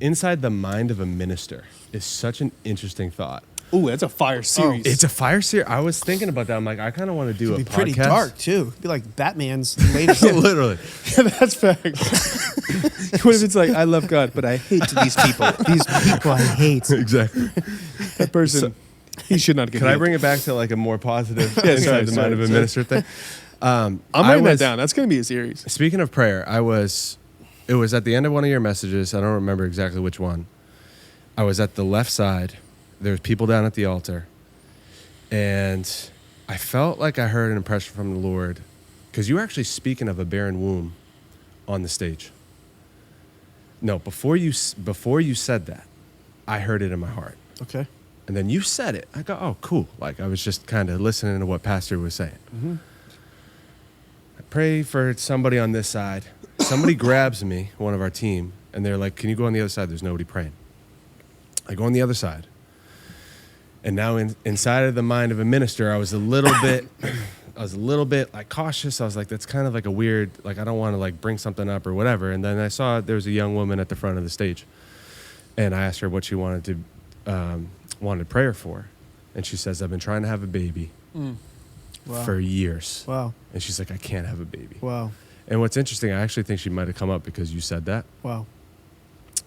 inside the mind of a minister is such an interesting thought. Ooh, that's a fire series. It's a fire series. I was thinking about that. I'm like, I kind of want to do a It'd podcast. be pretty dark too. It'd be like Batman's latest. Literally. Yeah, that's facts. What if it's like, I love God, but I hate these people. These people I hate. Exactly. That person, he should not get Can healed. I bring it back to like a more positive Yeah, inside the mind of a minister thing? I'm writing that down. That's going to be a series. Speaking of prayer, it was at the end of one of your messages. I don't remember exactly which one. I was at the left side. There was people down at the altar. And I felt like I heard an impression from the Lord, because you were actually speaking of a barren womb on the stage. No, before you said that, I heard it in my heart. Okay. And then you said it. I go, oh, cool. Like, I was just kind of listening to what Pastor was saying. Mm-hmm. I pray for somebody on this side. Somebody grabs me, one of our team, and they're like, can you go on the other side? There's nobody praying. I go on the other side. And now inside of the mind of a minister, I was a little bit like cautious. I was like, that's kind of like a weird, like, I don't want to like bring something up or whatever. And then I saw there was a young woman at the front of the stage, and I asked her what she wanted prayer for. And she says, I've been trying to have a baby for years. Wow. And she's like, I can't have a baby. Wow. And what's interesting, I actually think she might have come up because you said that. Wow.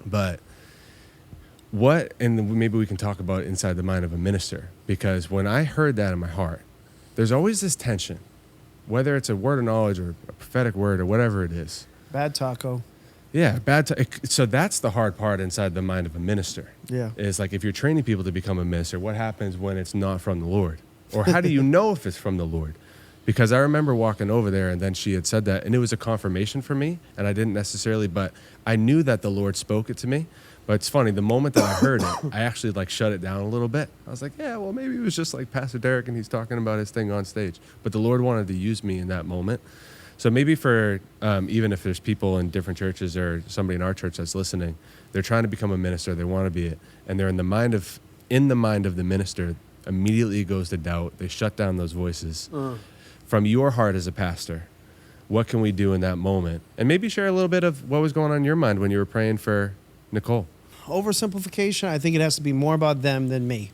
But and maybe we can talk about inside the mind of a minister, because when I heard that in my heart, there's always this tension, whether it's a word of knowledge or a prophetic word or whatever it is. Bad taco. Yeah, so that's the hard part inside the mind of a minister. Yeah. Is like, if you're training people to become a minister, what happens when it's not from the Lord? Or how do you know if it's from the Lord? Because I remember walking over there, and then she had said that, and it was a confirmation for me, and I didn't necessarily, but I knew that the Lord spoke it to me. But it's funny, the moment that I heard it, I actually like shut it down a little bit. I was like, yeah, well, maybe it was just like Pastor Deryck and he's talking about his thing on stage. But the Lord wanted to use me in that moment. So maybe for, even if there's people in different churches or somebody in our church that's listening, they're trying to become a minister, they want to be it, and they're in the mind of the minister, immediately goes to doubt. They shut down those voices. From your heart as a pastor, what can we do in that moment? And maybe share a little bit of what was going on in your mind when you were praying for Nicole. Oversimplification, I think it has to be more about them than me.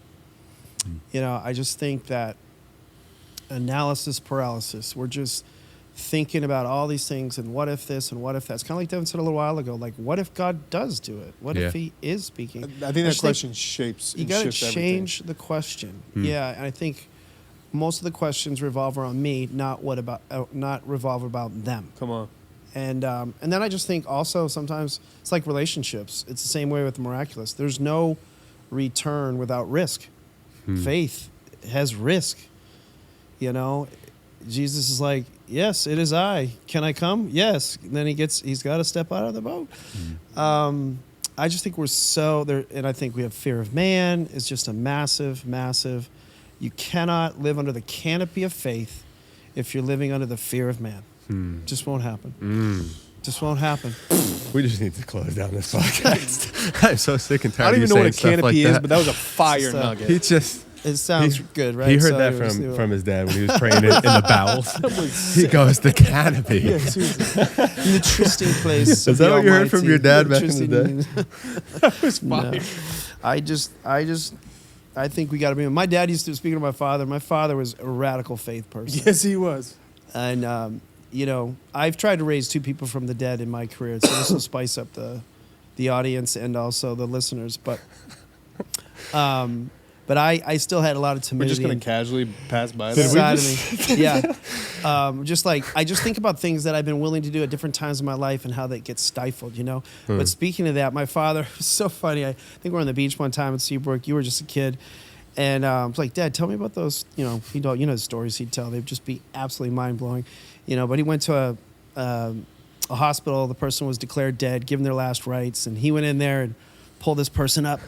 You know, I just think that analysis paralysis, we're just thinking about all these things and what if this and what if that. It's kind of like Devon said a little while ago, like, what if God does do it? What if he is speaking? I think that question shapes you got to change the question. Yeah, and I think most of the questions revolve around me, not revolve about them. Come on. And then I just think also sometimes it's like relationships. It's the same way with the miraculous. There's no return without risk. Faith has risk. You know, Jesus is like, yes, it is I. Can I come? Yes. And then he's got to step out of the boat. I just think we're so there, and I think we have fear of man. It's just a massive, massive. You cannot live under the canopy of faith if you're living under the fear of man. Just won't happen. Just won't happen. We just need to close down this podcast. I'm so sick and tired. I don't even know what a canopy canopy is, but that was a fire nugget. It sounds good, right? He heard that from his dad when he was praying in the bowels. He goes, the canopy. Yeah, an interesting place. Is that what you heard from your dad back in the day? That was fire. No. I think we got to be. My dad used to, speaking of my father was a radical faith person. Yes, he was. And, you know, I've tried to raise two people from the dead in my career, so this will spice up the audience and also the listeners. But I still had a lot of timidity. We're just going to casually pass by that. Yeah. Just like, I just think about things that I've been willing to do at different times in my life and how that gets stifled, you know? But speaking of that, my father was so funny. I think we were on the beach one time in Seabrook. You were just a kid. And I was like, Dad, tell me about those, you know the stories he'd tell. They'd just be absolutely mind-blowing. You know, but he went to a hospital. The person was declared dead, given their last rites. And he went in there and pulled this person up,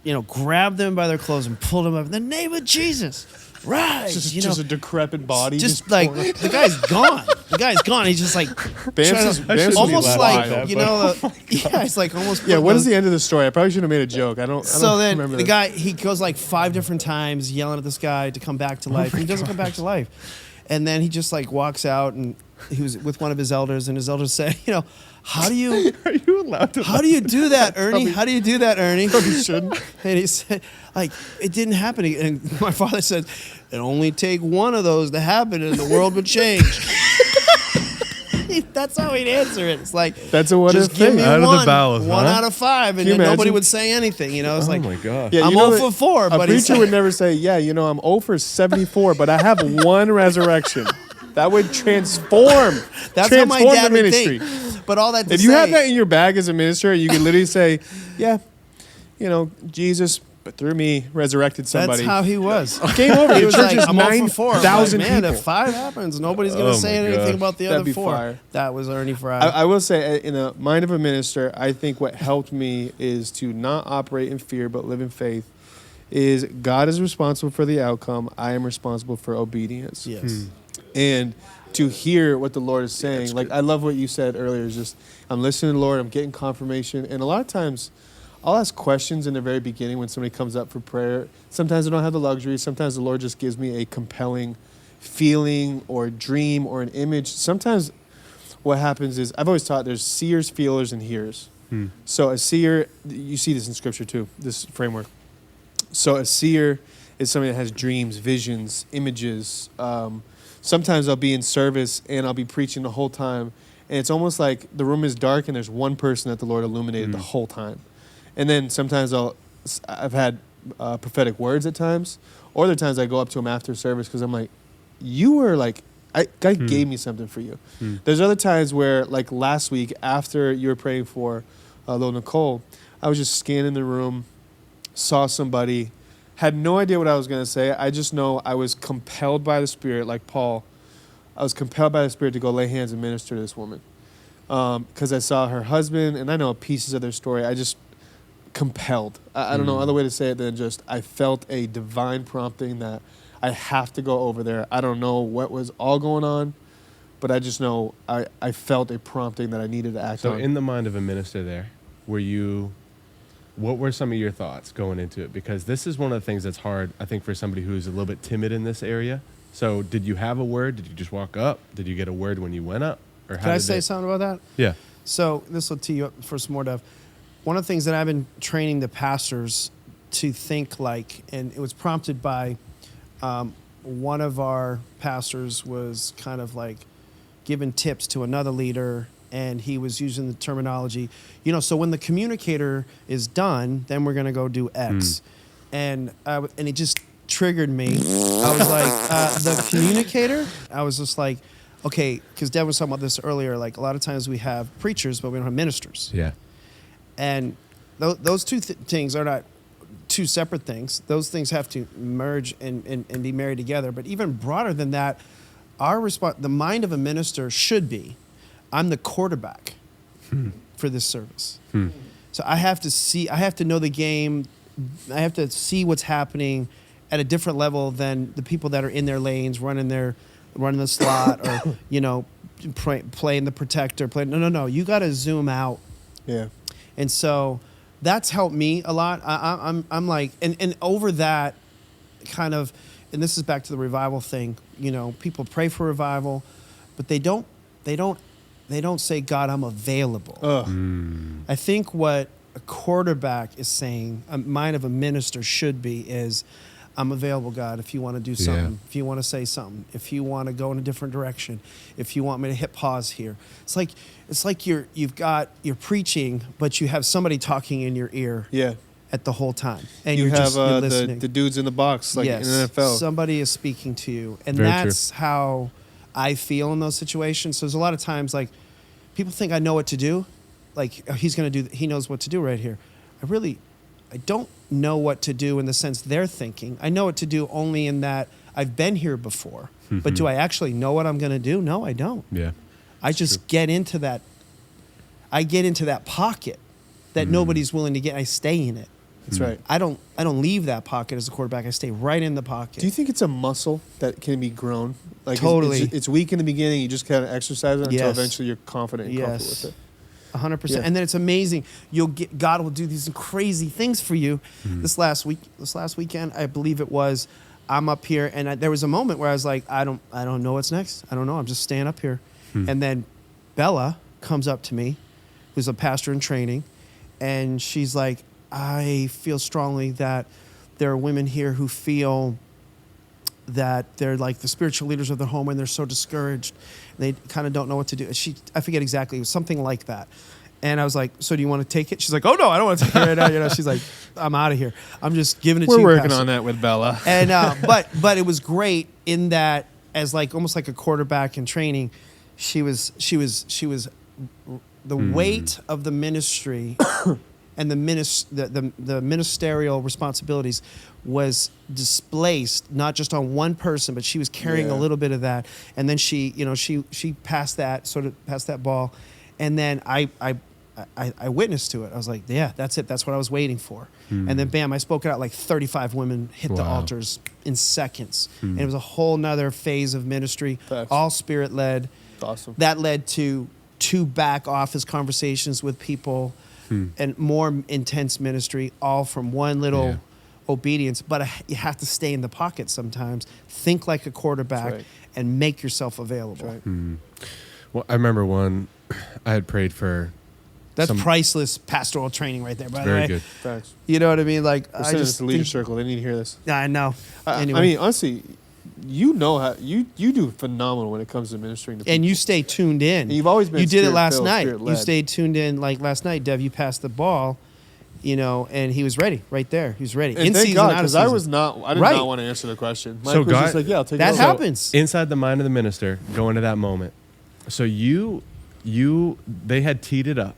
you know, grabbed them by their clothes and pulled them up. In the name of Jesus, rise. Just a decrepit body. Just like, the guy's gone. The guy's gone. He's just like, almost like, you know, yeah, it's like almost. Yeah, what is the end of the story? I probably should have made a joke. I don't then remember the guy, he goes like 5 different times yelling at this guy to come back to life. He doesn't come back to life. And then he just like walks out, and he was with one of his elders, and his elders say, how do you Are you allowed to? how do you do that, Ernie? How do you do that, Ernie? You shouldn't. And he said, like, it didn't happen. And my father said, it only take one of those to happen and the world would change. That's how he'd answer it. It's like, That's a what just if give thing. me Out of the one, bowels, one huh? out of 5, and Can you then nobody imagine? would say anything. It's Oh like, my God. I'm you know 0 for 4, A but he's preacher would never say, I'm 0 for 74, but I have one resurrection. That would transform. That's transform how my dad the would ministry. think. But all that to If say, you have that in your bag as a minister, you can literally say, Jesus, but through me, resurrected somebody. that's how he was. Game over. He Your was church like, is I'm 0 for 4. 9,000 Like, man, people. if 5 happens, nobody's going Oh to say my anything gosh. about the That'd other be 4. fire. That was Ernie Frye. I will say, in the mind of a minister, I think what helped me is to not operate in fear, but live in faith. Is God is responsible for the outcome. I am responsible for obedience. yes. And to hear what the Lord is saying. Like, I love what you said earlier. Is just, I'm listening to the Lord. I'm getting confirmation. And a lot of times, I'll ask questions in the very beginning when somebody comes up for prayer. Sometimes I don't have the luxury. Sometimes the Lord just gives me a compelling feeling or dream or an image. Sometimes what happens is, I've always taught there's seers, feelers, and hearers. So a seer, you see this in Scripture too, this framework. So a seer is somebody that has dreams, visions, images. Sometimes I'll be in service and I'll be preaching the whole time. And it's almost like the room is dark and there's one person that the Lord illuminated the whole time. And then sometimes I've had prophetic words at times. Or other times I go up to him after service because I'm like, you were like, God gave me something for you. There's other times where, like last week, after you were praying for little Nicole, I was just scanning the room, saw somebody, had no idea what I was going to say. I just know I was compelled by the Spirit, like Paul. I was compelled by the Spirit to go lay hands and minister to this woman. Because I saw her husband, and I know pieces of their story. I just compelled. I don't know other way to say it than just I felt a divine prompting that I have to go over there. I don't know what was all going on, but I just know I felt a prompting that I needed to act So on. in the mind of a minister there, what were some of your thoughts going into it? Because this is one of the things that's hard, I think, for somebody who's a little bit timid in this area. So did you have a word? Did you just walk up? Did you get a word when you went up? Or how Can I did say it- something about that? Yeah. So this will tee you up for some more, Dev. One of the things that I've been training the pastors to think like, and it was prompted by one of our pastors was kind of like giving tips to another leader, and he was using the terminology, so when the communicator is done, then we're going to go do X. And it just triggered me. I was like, the communicator? I was just like, okay, because Devon was talking about this earlier, like a lot of times we have preachers, but we don't have ministers. Yeah. And those two things are not two separate things. Those things have to merge and be married together. But even broader than that, the mind of a minister should be, I'm the quarterback for this service. So I have to know the game. I have to see what's happening at a different level than the people that are in their lanes, running the slot, or playing the protector. No. You got to zoom out. Yeah. And so that's helped me a lot. I'm like, and over that kind of, and this is back to the revival thing. People pray for revival, but they don't say, God, I'm available. I think what a quarterback is saying, a mind of a minister should be, is, I'm available, God, if you want to do something, if you want to say something, if you want to go in a different direction, if you want me to hit pause here. It's like you're preaching, but you have somebody talking in your ear at the whole time. And you you're have you're listening. the dudes in the box, like in the NFL. Somebody is speaking to you. And Very that's how I feel in those situations. So there's a lot of times, like, people think I know what to do. Like, he knows what to do right here. I don't know what to do in the sense they're thinking. I know what to do only in that I've been here before. But do I actually know what I'm going to do? No, I don't. Yeah. I just get into that. I get into that pocket that nobody's willing to get. I stay in it. That's right. I don't leave that pocket as a quarterback. I stay right in the pocket. Do you think it's a muscle that can be grown? Like Totally. It's weak in the beginning. You just kind of exercise it until Yes. eventually you're confident and comfortable with it. 100%. Yeah. And then it's amazing. God will do these crazy things for you. This last weekend, I believe it was, I'm up here, and there was a moment where I was like, I don't know what's next. I don't know. I'm just staying up here. And then Bella comes up to me, who's a pastor in training, and she's like, I feel strongly that there are women here who feel that they're like the spiritual leaders of their home and they're so discouraged. They kind of don't know what to do. I forget exactly. It was something like that. And I was like, so do you want to take it? She's like, oh, no, I don't want to take it right now. You know, she's like, I'm out of here. I'm just giving it to you, We're working Pastor. on that with Bella. And but it was great in that as like almost like a quarterback in training, she was the weight of the ministry and the ministerial responsibilities was displaced not just on one person, but she was carrying a little bit of that. And then she passed that ball, and then I witnessed to it. I was like, yeah, that's it. That's what I was waiting for. And then bam, I spoke it out. Like 35 women hit the altars in seconds. And it was a whole nother phase of ministry, all spirit led. Awesome. That led to 2 back office conversations with people and more intense ministry, all from one little obedience. But you have to stay in the pocket sometimes, think like a quarterback, and make yourself available. That's right. Well, I remember one, I had prayed for. That's priceless pastoral training right there, by the way. Very good. Facts. You know what I mean? Like, I just the leader circle. They need to hear this. I know. Anyway. I mean, honestly, you know how you do phenomenal when it comes to ministering to people. And you stay tuned in. And you've always been. You did it last spirit-filled, night. spirit-led. You stayed tuned in. Like last night, Dev, you passed the ball, you know, and he was ready right there. He was ready. And in thank season, God, out of because season. I did not want to answer the question. Mike was God- just like, yeah, I'll take That it. happens. Inside the mind of the minister, going to that moment. So they had teed it up,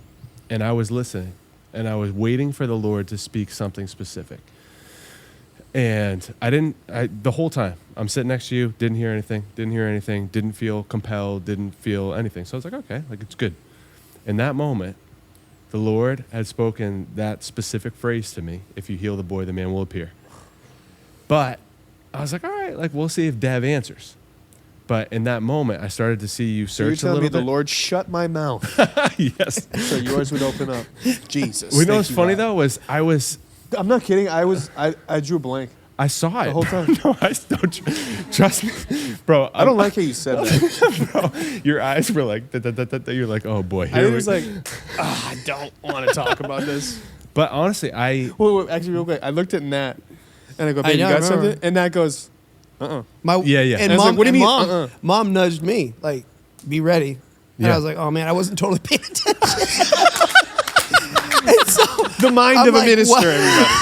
and I was listening, and I was waiting for the Lord to speak something specific. And the whole time, I'm sitting next to you, didn't hear anything, didn't feel compelled, didn't feel anything. So I was like, okay, like it's good. In that moment, the Lord had spoken that specific phrase to me: if you heal the boy, the man will appear. But I was like, all right, like we'll see if Dev answers. But in that moment, I started to see you So you're search a telling me little the bit. Lord shut my mouth Yes. so yours would open up. Jesus. We know Thank what's you, funny God. though was I'm not kidding. I drew a blank. I saw it The whole time. No, I don't trust me, bro. I don't like how you said that. Bro, your eyes were like, you're like, oh boy. I was like, I don't want to talk about this. But honestly, Wait, actually, real quick. I looked at Nat, and I go, babe, you I got remember. something? And Nat goes, My, Yeah. And And I was mom, like, what do you and mean, mom nudged me, like, be ready. And Yeah. I was like, oh man, I wasn't totally paying attention. And so the mind I'm of a like, minister, what? everybody.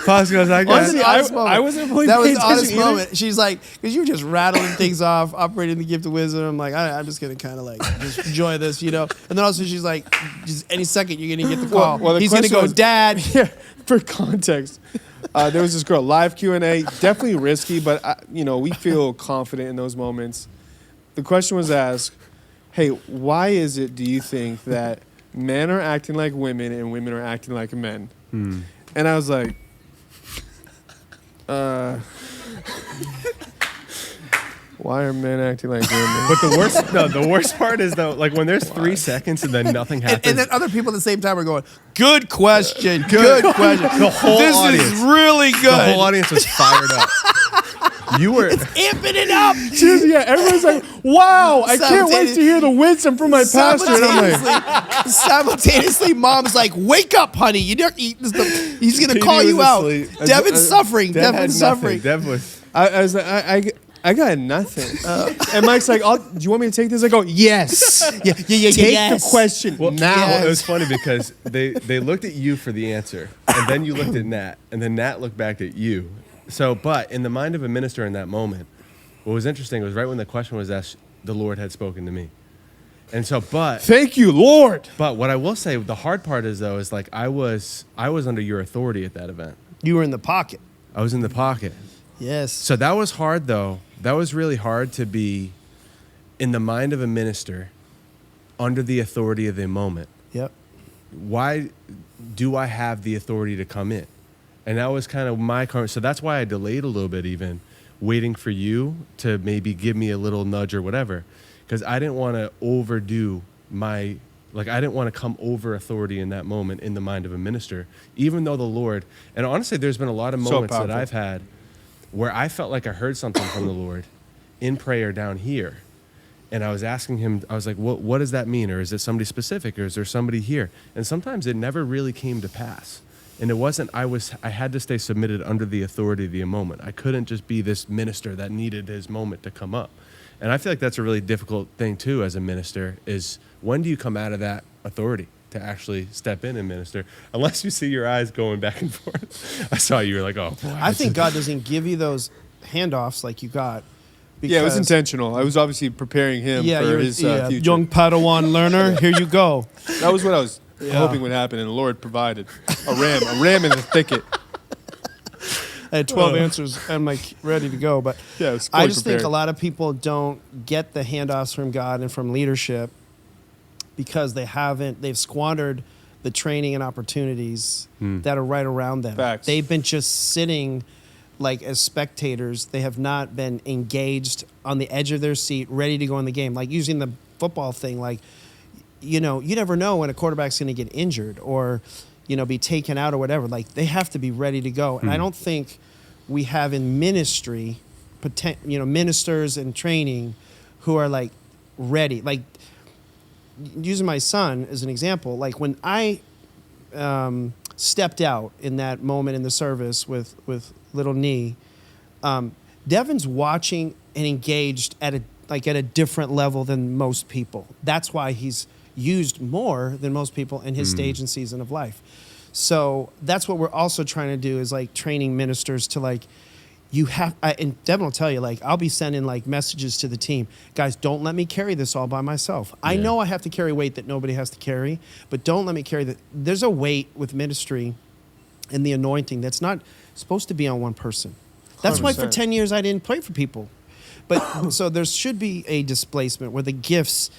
Pause goes, I got Honestly, it. I wasn't really that was paying the honest attention either. moment. She's like, because you were just rattling things off, operating the gift of wisdom. I'm like, I'm just gonna kind of like just enjoy this, you know. And then also she's like, just any second you're gonna get the call. Well, the He's gonna question go, was- Dad. Yeah, for context, there was this girl, live Q&A, definitely risky, but we feel confident in those moments. The question was asked, hey, why is it, do you think, that men are acting like women and women are acting like men? And I was like, why are men acting like women? But the worst part is though, like when there's 3 seconds and then nothing happens. And then other people at the same time are going, good question, good question. The whole this audience. is really good. The whole audience was fired up. You were Amping it up. Yeah, everyone's like, wow, I can't wait to hear the wisdom from my pastor. And I'm like, Simultaneously, mom's like, "Wake up, honey! He's gonna TV call you was out. asleep. Devon's suffering. Dev had Devon's nothing. suffering." Dev was. I was like, I got nothing. And Mike's like, do you want me to take this? I go, yes. Yeah. Take the question now. Well, it was funny because they looked at you for the answer, and then you looked at Nat, and then Nat looked back at you. So, but in the mind of a minister in that moment, what was interesting was right when the question was asked, the Lord had spoken to me. And so, Thank you, Lord. But what I will say, the hard part is though, is like I was under your authority at that event. You were in the pocket. I was in the pocket. Yes. So that was hard though. That was really hard to be in the mind of a minister under the authority of the moment. Yep. Why do I have the authority to come in? And that was kind of my current. So that's why I delayed a little bit, even waiting for you to maybe give me a little nudge or whatever, because I didn't want to overdo I didn't want to come over authority in that moment in the mind of a minister, even though the Lord, and honestly, there's been a lot of moments that powerful. I've had where I felt like I heard something from the Lord in prayer down here. And I was asking him, I was like, what does that mean? Or is it somebody specific? Or is there somebody here? And sometimes it never really came to pass. And it wasn't, I had to stay submitted under the authority of the moment. I couldn't just be this minister that needed his moment to come up. And I feel like that's a really difficult thing too as a minister, is when do you come out of that authority to actually step in and minister? Unless you see your eyes going back and forth. I saw you were like, oh boy. I think God doesn't give you those handoffs like you got. Yeah, it was intentional. I was obviously preparing him for his future. Young Padawan learner, here you go. That was what I was hoping would happen, and the Lord provided a ram in the thicket. I had 12 answers. I'm like ready to go, but yeah, I just think a lot of people don't get the handoffs from God and from leadership because they've squandered the training and opportunities that are right around them. Facts. They've been just sitting like as spectators. They have not been engaged on the edge of their seat, ready to go in the game. Like using the football thing, like, you never know when a quarterback's going to get injured or, be taken out or whatever. Like they have to be ready to go. And I don't think we have in ministry, ministers and training who are like ready. Like using my son as an example, like when I stepped out in that moment in the service with little knee, Devon's watching and engaged at a different level than most people. That's why he's used more than most people in his stage and season of life. So that's what we're also trying to do, is like training ministers to like, and Devon will tell you, like, I'll be sending like messages to the team. Guys, don't let me carry this all by myself. Yeah. I know I have to carry weight that nobody has to carry, but don't let me carry that. There's a weight with ministry and the anointing that's not supposed to be on one person. That's 100%. Why for 10 years I didn't pray for people. But so there should be a displacement where the gifts,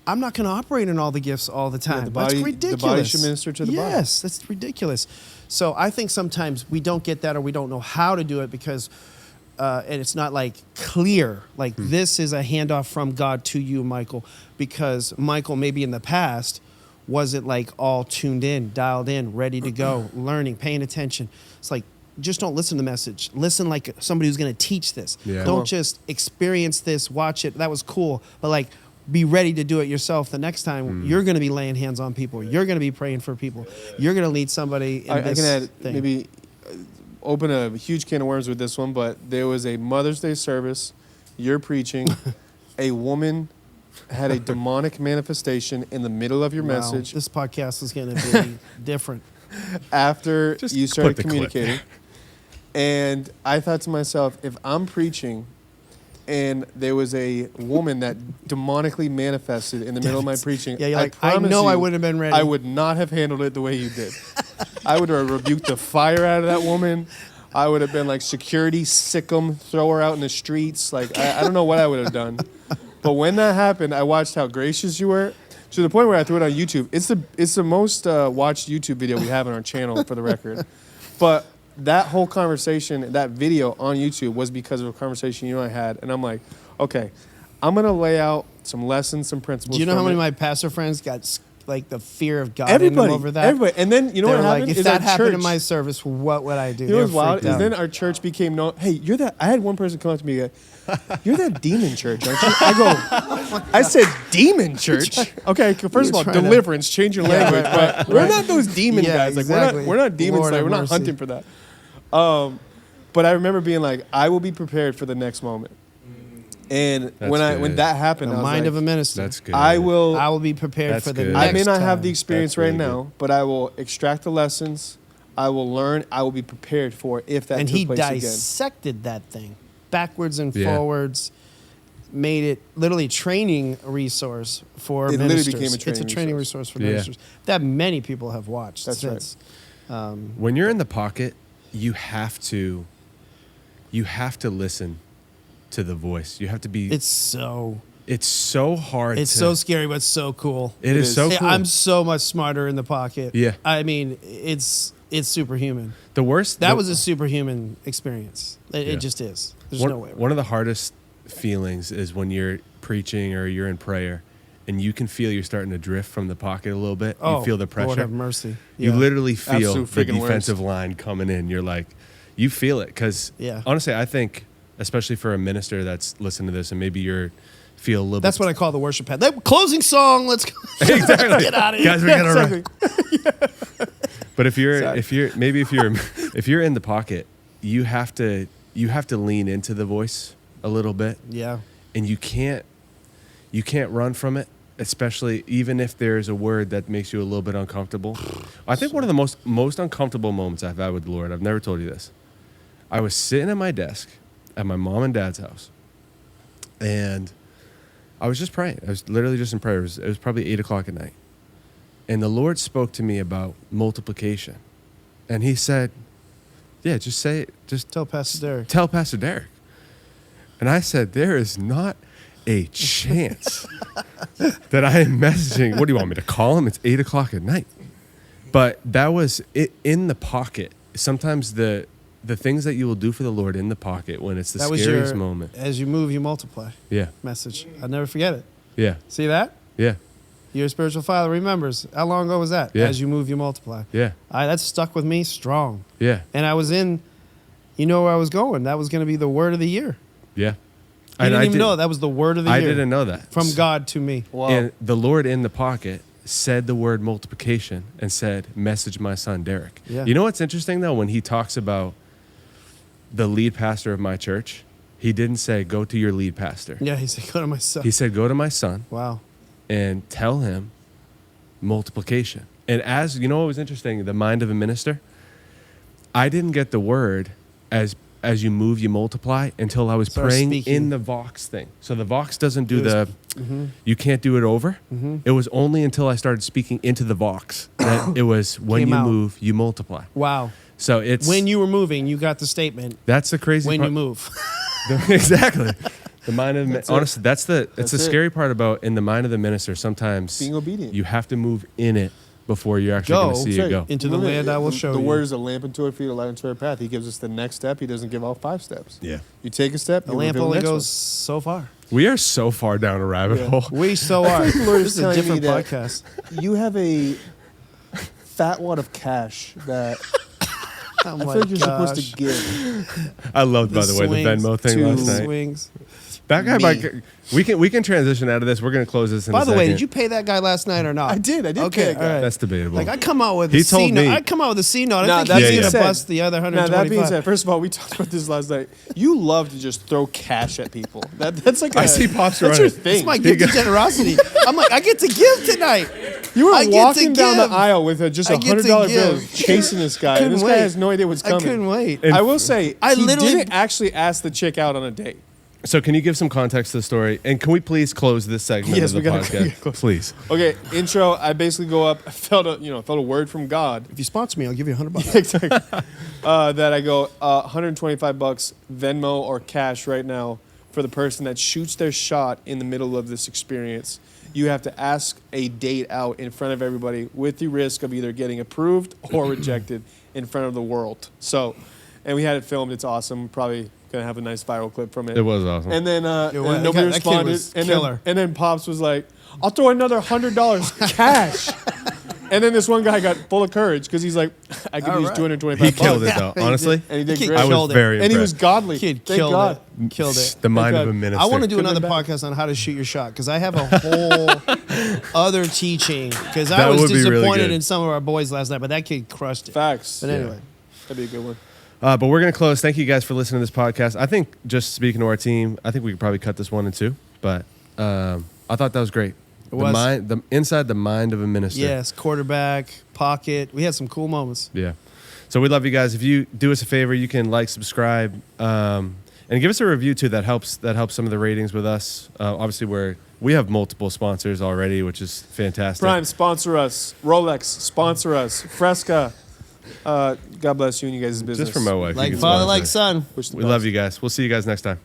I'm not going to operate in all the gifts all the time. Yeah, that's ridiculous. The body should minister to the body. Yes, that's ridiculous. So I think sometimes we don't get that, or we don't know how to do it because, and it's not like clear, like this is a handoff from God to you, Michael, because Michael maybe in the past wasn't like all tuned in, dialed in, ready to go, learning, paying attention. It's like, just don't listen to the message. Listen like somebody who's going to teach this. Yeah. Don't just experience this, watch it. That was cool. But like, be ready to do it yourself the next time. You're going to be laying hands on people. You're going to be praying for people. You're going to lead somebody in this I can add, thing. maybe open a huge can of worms with this one, but there was a Mother's Day service. You're preaching. A woman had a demonic manifestation in the middle of your message. This podcast is going to be different. After you started communicating. And I thought to myself, if I'm preaching and there was a woman that demonically manifested in the middle of my preaching, I know I wouldn't have been ready. I would not have handled it the way you did. I would have rebuked the fire out of that woman. I would have been like, security, sick 'em, throw her out in the streets. Like, I don't know what I would have done. But when that happened, I watched how gracious you were, to the point where I threw it on YouTube. It's the most watched YouTube video we have on our channel, for the record. But that whole conversation, that video on YouTube, was because of a conversation you and I had. And I'm like, okay, I'm going to lay out some lessons, some principles. Do you know how many of my pastor friends got like the fear of God in them over that? Everybody. And then, you know what happened? Like, if that happened in my service, what would I do? You know what's wild? Is then our church became known. Hey, you're that. I had one person come up to me and go, you're that demon church, aren't you? I said, demon church? Okay, first of all, deliverance, change your language. But we're not those demon guys. Like, exactly. we're not demons. Like, we're not hunting for that. But I remember being like, I will be prepared for the next moment. And when that happened, the I was mind like, of a minister. That's good. I will be prepared for the next time. I may not have the experience right now, but I will extract the lessons. I will learn. I will be prepared for it if that took place again. And he dissected that thing backwards and forwards, made it literally training resource for ministers. It literally became a training resource. It's a training resource for ministers that many people have watched. That's since. right. When you're in the pocket, you have to listen to the voice. You have to be. It's so hard. It's so scary, but so cool. It is so cool. I'm so much smarter in the pocket. Yeah. I mean, it's superhuman. The worst. That was a superhuman experience. It just is. There's no way. One of the hardest feelings is when you're preaching or you're in prayer, and you can feel you're starting to drift from the pocket a little bit. You feel the pressure. Lord have mercy. You literally feel Absolute the defensive line coming in. You're like, you feel it. Because Yeah. honestly, I think, especially for a minister that's listening to this, and maybe you're feel a little That's bit. what I call the worship pad. That closing song. Let's go. Exactly. Get out of here. Guys, we gotta run. Exactly. But if you're Sorry. if you're in the pocket, you have to lean into the voice a little bit, Yeah. and you can't run from it, especially even if there's a word that makes you a little bit uncomfortable. I think one of the most uncomfortable moments I've had with the Lord, I've never told you this. I was sitting at my desk at my mom and dad's house, and I was just praying. I was literally just in prayer. It was probably 8:00 at night. And the Lord spoke to me about multiplication. And he said, yeah, just say it. Just Tell Pastor Deryck. tell Pastor Deryck. And I said, there is not a chance that I am messaging. What do you want me to call him? It's 8:00 at night. But that was it in the pocket. Sometimes the things that you will do for the Lord in the pocket when it's the That was scariest your moment. as you move, you multiply Yeah. message. I'll never forget it. Yeah. See that? Yeah. Your spiritual father remembers. How long ago was that? Yeah. As you move, you multiply. Yeah. That stuck with me strong. Yeah. And I was in, you know where I was going. That was going to be the word of the year. Yeah. I didn't even know that was the word of the I year. didn't know that. From God to me. Wow. And the Lord in the pocket said the word multiplication and said, message my son, Deryck. Yeah. You know what's interesting, though? When he talks about the lead pastor of my church, he didn't say, go to your lead pastor. Yeah, he said, go to my son. He said, go to my son Wow. and tell him multiplication. And as, you know what was interesting? The mind of a minister? I didn't get the word as you move, you multiply until I was Start praying speaking. in the Vox thing. So the Vox doesn't do It was- the, you can't do it over. It was only until I started speaking into the Vox that it was when Came you out. move, you multiply. Wow. So it's, When you were moving, you got the statement. that's the crazy When part. you move. Exactly. The mind of, That's it. honestly, that's the That's the it. scary part about in the mind of the minister. Sometimes Being obedient. you have to move in it before you're actually Go. going to see That's it right. go. Into the land I will show The you. word is a lamp unto our feet, a light unto our path. He gives us the next step. He doesn't give all 5 steps. Yeah. You take a step, The you lamp reveal only the next goes so far. We are so far down a rabbit Yeah. hole. We so are. the Lord This is is a telling me different that- podcast. one. You have a fat wad of cash that Oh I my feel like you're supposed gosh. to give. I loved, by the way, the swings, Venmo thing to last night. Swings. That guy, Me. we can transition out of this. We're going to close this in By a the second. way, did you pay that guy last night or not? I did pay Okay, that guy. all right. That's debatable. Like I come out with He a C told note. me- I come out with a C note. I Now, think that he's being gonna said- bust the other Now, 125. that being said, first of all, we talked about this last night. You love to just throw cash at people. That's like I see Pops that's running. your thing. it's my gift of generosity. I'm like, I get to give tonight. You were I get to walking down the give. aisle with just I get to $100 give. bill, chasing this guy. And Couldn't this wait. guy has no idea what's I coming. couldn't wait. And- I will say, I he literally- didn't actually ask the chick out on a date. So can you give some context to the story? And can we please close this segment Yes, of the we gotta podcast? close. Please. Okay, intro. I basically go up. I felt a word from God. If you sponsor me, I'll give you $100. Exactly. That I go $125 Venmo or cash right now for the person that shoots their shot in the middle of this experience. You have to ask a date out in front of everybody with the risk of either getting approved or rejected in front of the world. So, and we had it filmed. It's awesome. Probably gonna have a nice viral clip from it. It was awesome. And then was. and nobody That kid responded. was And killer. then Pops was like, "I'll throw another $100 cash." And then this one guy got full of courage because he's like, "I could All use right. $225." he killed it, Yeah, though. he Honestly, And he did Kid great. I was killed it. very And he was impressed. godly. Kid Thank killed God. it. Killed it. The mind God. of a minister. I want to do Could've another been bad. podcast on how to shoot your shot because I have a whole other teaching. Because I That was would be really disappointed good. in some of our boys last night, but that kid crushed it. Facts. But anyway, That'd be a good one. But we're going to close. Thank you guys for listening to this podcast. I think, just speaking to our team, I think we could probably cut this one in two. But I thought that was great. It was. Inside the mind of a minister. yes, quarterback, pocket. We had some cool moments. Yeah. So we love you guys. If you do us a favor, you can like, subscribe, and give us a review too. That helps some of the ratings with us. Obviously, we have multiple sponsors already, which is fantastic. Prime, sponsor us. Rolex, sponsor us. Fresca. God bless you and you guys' business. Just for my wife. you Like can father, sponsor. like son. Wish the We best. love you guys. We'll see you guys next time.